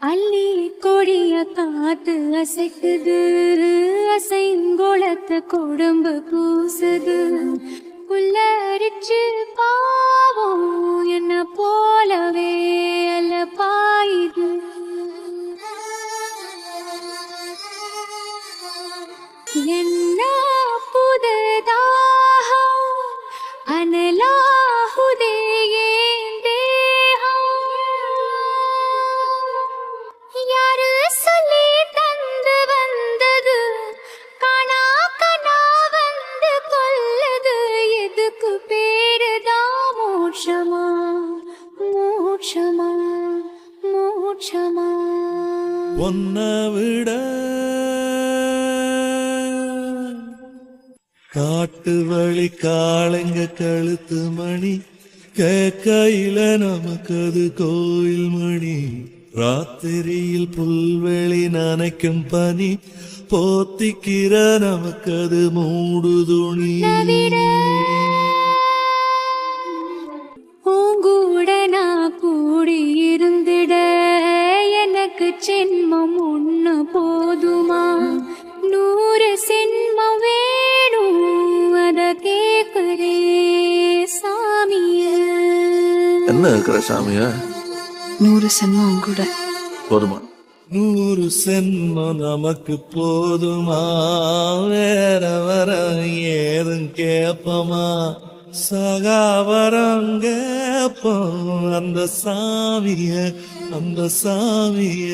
அள்ளி கொடிய காத்து அசைக்குது, அசைங்குளத்த கொடும்பு பூசுது. புல்லரிச்சு பாவம் என்ன போலவே அல்ல பாயுது. என்ன புதுதாக அனலாகுதே என் தேகம். யாரு சொல்லி தந்து வந்தது, காணா கனா வந்து கொல்லது. எதுக்கு பேருதான் மோட்சமா மோட்சமா மோட்சமா. ஒன்ன விட காட்டு வழி காளைங்க கழுத்து மணி கேக்கையில நமக்கு அது கோயில் மணி. ராத்திரியில் புல்வெளி நனைக்கும் பனி போத்திக்கிற நமக்கு அது மூடு துணி. பூங்கூட நான் கூடி இருந்திட எனக்கு ஜென்மம் ஒண்ணு போதுமா? 100 சென்மம் வேணும், அத கேக்குறே சாமிய. என்ன இருக்கிற சாமிய? 100 சென்மம் கூட போதுமா? 100 சென்மம் நமக்கு போதுமா? வேற வர ஏதும் கேப்பமா? சகாவரம் கேப்போம் அந்த சாமிய, அந்த சாமிய.